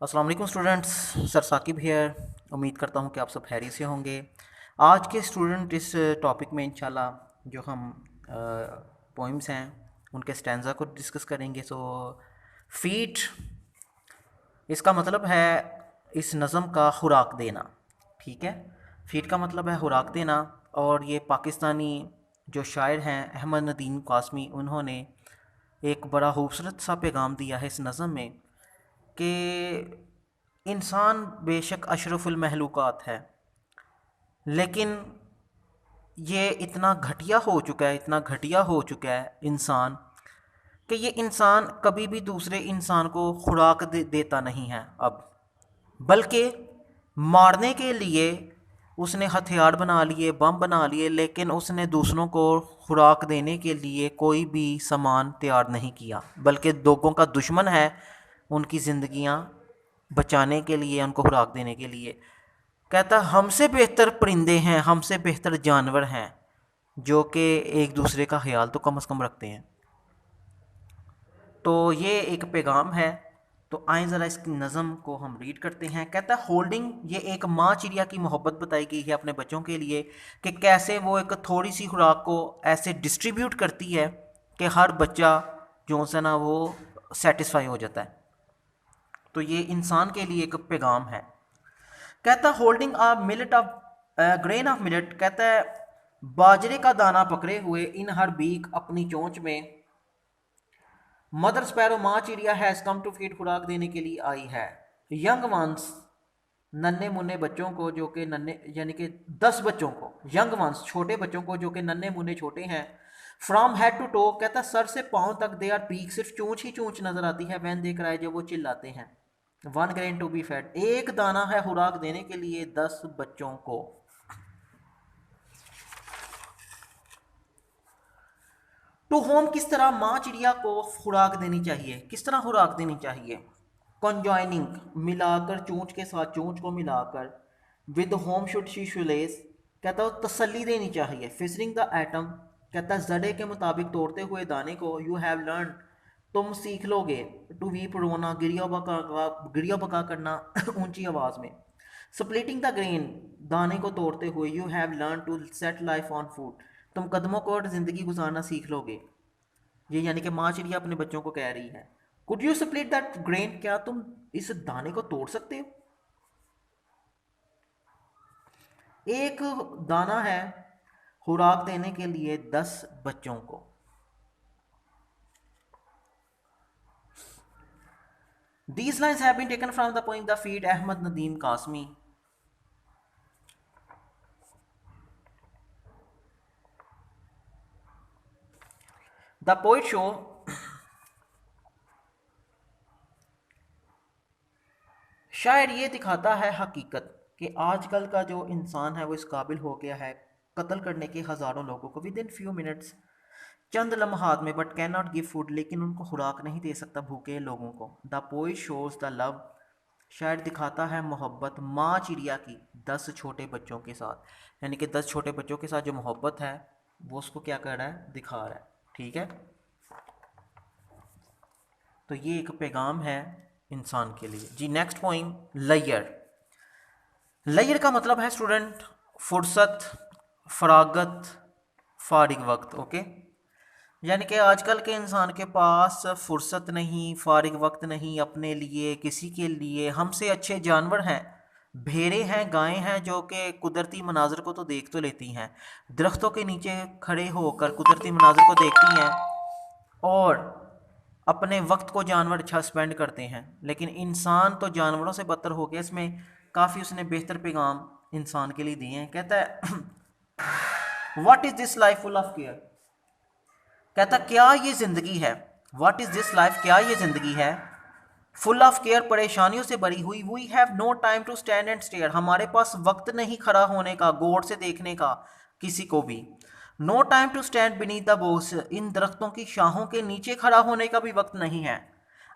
अस्सलाम वालेकुम students. Sir Saqib here. उम्मीद करता हूँ कि आप सब खैरियत से होंगे। आज के स्टूडेंट इस टॉपिक में इंशाल्लाह जो हम पोइम्स हैं उनके स्टैंजा को डिस्कस करेंगे। फीट इसका मतलब है इस नज़म का खुराक देना। ठीक है, फीट का मतलब है खुराक देना। और ये पाकिस्तानी जो शायर हैं अहमद नदीम कासमी, उन्होंने एक बड़ा खूबसूरत सा पैगाम दिया है इस नज़म में कि इंसान बेशक अशरफुल महलूकात है, लेकिन ये इतना घटिया हो चुका है, इतना घटिया हो चुका है इंसान कि ये इंसान कभी भी दूसरे इंसान को खुराक देता नहीं है अब, बल्कि मारने के लिए उसने हथियार बना लिए, बम बना लिए, लेकिन उसने दूसरों को खुराक देने के लिए कोई भी सामान तैयार नहीं किया, बल्कि लोगों का दुश्मन है उनकी ज़िंदगियां बचाने के लिए, उनको खुराक देने के लिए। कहता हमसे बेहतर परिंदे हैं, हमसे बेहतर जानवर हैं जो कि एक दूसरे का ख्याल तो कम से कम रखते हैं। तो ये एक पैगाम है। तो आए ज़रा इस नज़म को हम रीड करते हैं। कहता है होल्डिंग, ये एक माँ चिड़िया की मोहब्बत बताई गई है अपने बच्चों के लिए कि कैसे वो एक थोड़ी सी खुराक को ऐसे डिस्ट्रीब्यूट करती है कि हर बच्चा जो है ना वो सेटिस्फाई हो जाता है। तो ये इंसान के लिए एक पैगाम है। कहता holding a millet of grain of millet, कहता है बाजरे का दाना पकड़े हुए इन हर बीक अपनी चोंच में, मदर स्पैरो माँ चिड़िया हैज़ कम टू फीड, खुराक देने के लिए आई है। यंग वंस, नन्हे मुन्ने बच्चों को जो कि नन्हे यानी कि 10 बच्चों को, यंग वंस छोटे बच्चों को जो कि नन्हे मुन्ने छोटे हैं। फ्रॉम हेड टू टो, कहता सर से पाँव तक दे आर पीक, सिर्फ चोंच ही चोंच नजर आती है। वैन देख रहा है जब वो चिल्लाते हैं। One grain to be fed, एक दाना है खुराक देने के लिए 10 बच्चों को। टू होम, किस तरह माँ चिड़िया को खुराक देनी चाहिए, किस तरह खुराक देनी चाहिए। कॉन्जॉइनिंग, मिलाकर, चोंच के साथ चोंच को मिलाकर। विद होम शुड शी शुलेस, कहता है तसल्ली देनी चाहिए। फिजरिंग द एटम, कहता है जड़े के मुताबिक तोड़ते हुए दाने को। यू हैव लर्न, तुम सीख लोगे। टू वीप, रोना। गिरिया बका करना ऊंची आवाज़ में। स्प्लिटिंग द ग्रेन, दाने को तोड़ते हुए। You have learn to set life on food, तुम कदमों को ज़िंदगी गुजारना सीख लोगे। ये यानी कि माँ चिड़िया अपने बच्चों को कह रही है। Could you split that grain, क्या तुम इस दाने को तोड़ सकते हो। एक दाना है खुराक देने के लिए 10 बच्चों को। These lines have been taken from the poem The Feed, Ahmad Nadeem Kasmi. The poet show, शायर ये दिखाता है हकीकत कि आजकल का जो इंसान है वो इस काबिल हो गया है कत्ल करने के हज़ारों लोगों को विद इन फ्यू मिनट्स, चंद लम्हात में। But can not give food, लेकिन उनको खुराक नहीं दे सकता भूखे लोगों को। The poet shows the love, शायर दिखाता है मोहब्बत माँ चिड़िया की 10 छोटे बच्चों के साथ। यानी कि 10 छोटे बच्चों के साथ जो मोहब्बत है वो उसको क्या कर रहा है, दिखा रहा है। ठीक है, तो ये एक पैगाम है इंसान के लिए जी। नेक्स्ट पॉइंट, लयर। लयर का मतलब है स्टूडेंट फुर्सत, फरागत, फारिग वक्त। ओके, यानी कि आजकल के इंसान के पास फुर्सत नहीं, फारिग वक्त नहीं अपने लिए, किसी के लिए। हमसे अच्छे जानवर हैं, भेड़ें हैं, गायें हैं जो कि कुदरती मनाजर को तो देख तो लेती हैं, दरख्तों के नीचे खड़े होकर कुदरती मनाजर को देखती हैं और अपने वक्त को जानवर अच्छा स्पेंड करते हैं। लेकिन इंसान तो जानवरों से बदतर हो गया। इसमें काफ़ी उसने बेहतर पैगाम इंसान के लिए दिए हैं। कहता है what is this life full of care, कहता क्या ये ज़िंदगी है। व्हाट इज़ दिस लाइफ, क्या ये ज़िंदगी है। फुल ऑफ केयर, परेशानियों से भरी हुई। We have no time to stand and stare, हमारे पास वक्त नहीं खड़ा होने का, गौर से देखने का किसी को भी। No time to stand beneath the boughs, इन दरख्तों की शाहों के नीचे खड़ा होने का भी वक्त नहीं है।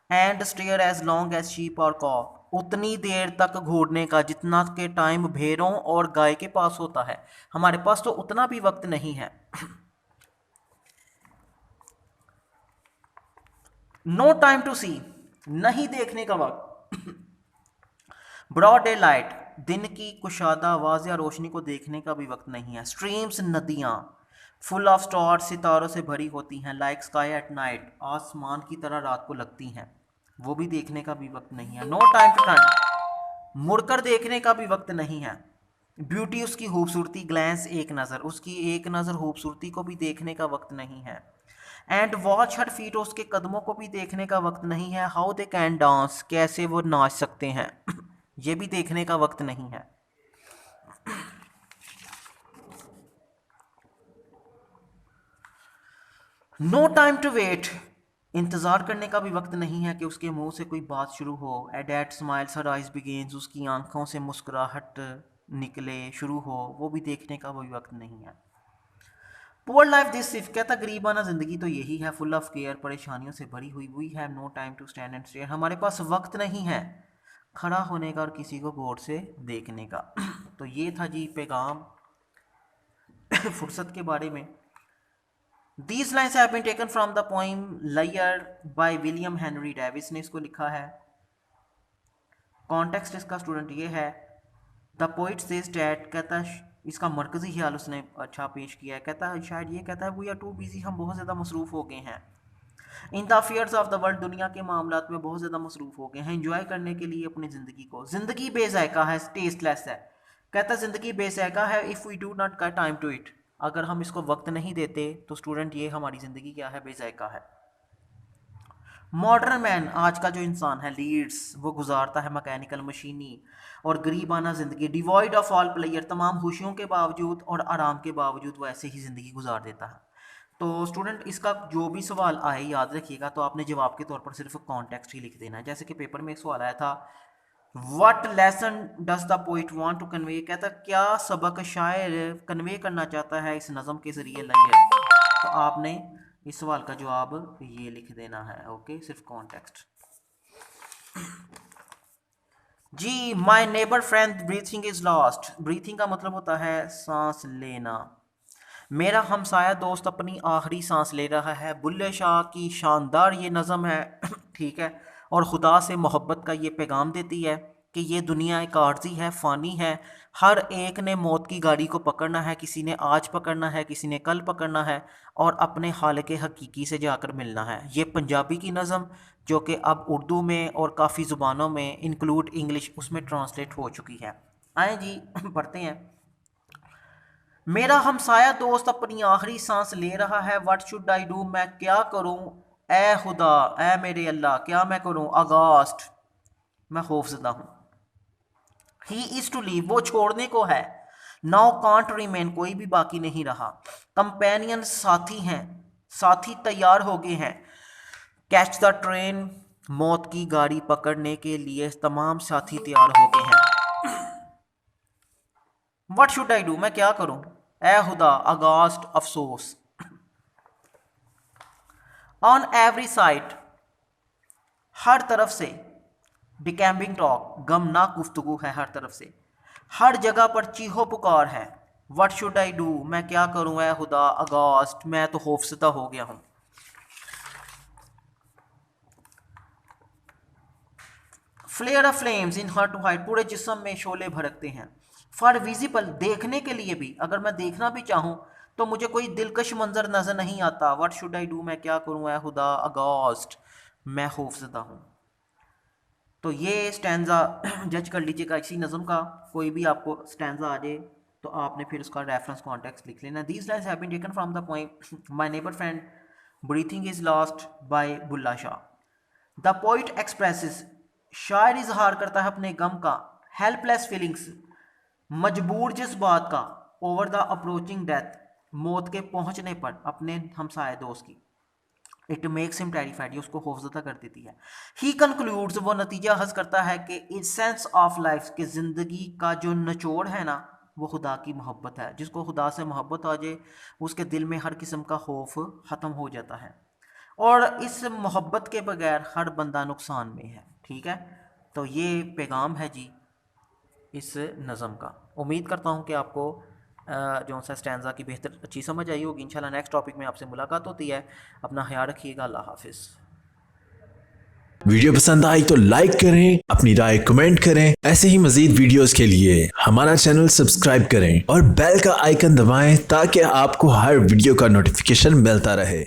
And stare as long as sheep or cow, उतनी देर तक घूरने का जितना के टाइम भेड़ों और गाय के पास होता है, हमारे पास तो उतना भी वक्त नहीं है। नो टाइम टू सी, नहीं देखने का वक्त। ब्रॉड डे लाइट, दिन की कुशादा वाज़िया रोशनी को देखने का भी वक्त नहीं है। स्ट्रीम्स, नदियाँ फुल ऑफ स्टार्स, सितारों से भरी होती हैं। लाइक स्काई एट नाइट, आसमान की तरह रात को लगती हैं, वो भी देखने का भी वक्त नहीं है। नो टाइम टू टर्न, मुड़कर देखने का भी वक्त नहीं है। ब्यूटी, उसकी खूबसूरती, ग्लैंस, एक नज़र, उसकी एक नज़र खूबसूरती को भी देखने का वक्त नहीं है। एंड वॉच हर फीट, उसके कदमों को भी देखने का वक्त नहीं है। हाउ दे कैन डांस, कैसे वो नाच सकते हैं ये भी देखने का वक्त नहीं है। नो टाइम टू वेट, इंतज़ार करने का भी वक्त नहीं है कि उसके मुंह से कोई बात शुरू हो। एडेट स्माइल्स हर आइज बिगेन्स, उसकी आंखों से मुस्कुराहट निकले, शुरू हो, वो भी देखने का कोई वक्त नहीं है। पुअर लाइफ दिस सिर्फ कहता गरीबाना ज़िंदगी तो यही है, फुल ऑफ केयर, परेशानियों से भरी हुई। We have no time to stand and stare, हमारे पास वक्त नहीं है खड़ा होने का और किसी को गौर से देखने का। तो ये था जी पैगाम फुर्सत के बारे में। These lines have been taken from the poem Liar by William Henry Davis ने इसको लिखा है। कॉन्टेक्स्ट इसका स्टूडेंट ये है, द पोइट सेज डैट, कहता है इसका मरकजी ख्याल उसने अच्छा पेश किया है। कहता है शायद ये कहता है वी आर टू बिजी, हम बहुत ज़्यादा मसरूफ़ हो गए हैं। In the affairs of the world, दुनिया के मामलात में बहुत ज़्यादा मसरूफ़ हो गए हैं इंजॉय करने के लिए अपनी ज़िंदगी को। ज़िंदगी बेजायका है, टेस्टलेस है। कहता है ज़िंदगी बेजायका है if we do not get time to it, अगर हम इसको वक्त नहीं देते तो स्टूडेंट ये हमारी ज़िंदगी क्या है, बेजायका है। मॉडर्न मैन, आज का जो इंसान है, लीड्स, वो गुजारता है मैकेनिकल, मशीनी और गरीबाना ज़िंदगी। डिवॉइड ऑफ ऑल प्लेयर, तमाम खुशियों के बावजूद और आराम के बावजूद वो ऐसे ही ज़िंदगी गुजार देता है। तो स्टूडेंट इसका जो भी सवाल आए याद रखिएगा, तो आपने जवाब के तौर पर सिर्फ कॉन्टेक्स्ट ही लिख देना है। जैसे कि पेपर में एक सवाल आया था, what lesson does the poet want to convey, कहता क्या सबक शायर कन्वे करना चाहता है इस नज़म के ज़रिए लाइए। तो आपने इस सवाल का जवाब ये लिख देना है। ओके, सिर्फ कॉन्टेक्स्ट। जी, my neighbour friend breathing is lost, breathing का मतलब होता है सांस लेना। मेरा हमसाया दोस्त अपनी आखिरी सांस ले रहा है। बुल्ले शाह की शानदार ये नज़म है ठीक है, और खुदा से मोहब्बत का ये पैगाम देती है कि ये दुनिया एक आर्जी है, फ़ानी है। हर एक ने मौत की गाड़ी को पकड़ना है, किसी ने आज पकड़ना है, किसी ने कल पकड़ना है, और अपने खालिक हकीकी से जाकर मिलना है। ये पंजाबी की नज़म जो कि अब उर्दू में और काफ़ी ज़ुबानों में इंक्लूड इंग्लिश उसमें ट्रांसलेट हो चुकी है। आए जी पढ़ते हैं। मेरा हमसाया दोस्त अपनी आखिरी सांस ले रहा है। व्हाट शुड आई डू, मैं क्या करूं। ए खुदा, ए मेरे अल्लाह, क्या मैं करूं। अगास्ट, मैं खौफजदा हूं। ही इज टू लीव, वो छोड़ने को है। नाउ कांट रिमेन, कोई भी बाकी नहीं रहा। कंपेनियन, साथी हैं, साथी तैयार हो गए हैं। कैच द ट्रेन, मौत की गाड़ी पकड़ने के लिए तमाम साथी तैयार हो गए हैं। व्हाट शुड आई डू, मैं क्या करूं। ए खुदा, अगास्ट, अफसोस। ऑन एवरी साइड, हर तरफ से। डिकैम्बिंग टॉक, गमनाक गुफ्तगू है हर तरफ से। हर जगह पर चीहो पुकार है। व्हाट शुड आई डू, मैं क्या करूं। ए खुदा, अगास्ट, मैं तो खौफसदा हो गया हूं। Flare of flames in her to height, पूरे जिस्म में शोले भड़कते हैं। फॉर विजिबल, देखने के लिए भी, अगर मैं देखना भी चाहूँ तो मुझे कोई दिलकश मंजर नजर नहीं आता। व्हाट शुड आई डू, मैं क्या करूँ। ए खुदा, अगॉस्ट, मैं खौफजदा हूँ। तो ये स्टैंजा जज कर लीजिएगा इसी नज़म का। कोई भी आपको स्टैंजा आ जाए तो आपने फिर उसका रेफरेंस कॉन्टेक्स्ट लिख लेना। These lines have been taken from the poem my neighbour friend breathing is lost by Bulla Shah. The poet expresses, शायर इजहार करता है अपने गम का। हेल्पलेस फीलिंग्स, मजबूर जज्बात का। ओवर द अप्रोचिंग डेथ, मौत के पहुंचने पर अपने हमसाए दोस्त की। इट मेक्स हिम टेरिफाइड, ये उसको खौफजदा कर देती है। ही कंक्लूड्स, वो नतीजा हज करता है कि इसेंस ऑफ लाइफ, के ज़िंदगी का जो निचोड़ है ना, वो खुदा की मोहब्बत है। जिसको खुदा से मोहब्बत आ जाए उसके दिल में हर किस्म का खौफ ख़त्म हो जाता है, और इस मोहब्बत के बगैर हर बंदा नुकसान में है। ठीक है, तो ये पैगाम है जी इस नज़म का। उम्मीद करता हूँ कि आपको जो सा स्टैंजा की बेहतर अच्छी समझ आई होगी। इंशाल्लाह नेक्स्ट टॉपिक में आपसे मुलाकात होती है। अपना ख्याल रखिएगा। अल्लाह हाफिज़। वीडियो पसंद आई तो लाइक करें, अपनी राय कमेंट करें। ऐसे ही मजीद वीडियोस के लिए हमारा चैनल सब्सक्राइब करें और बेल का आइकन दबाएं ताकि आपको हर वीडियो का नोटिफिकेशन मिलता रहे।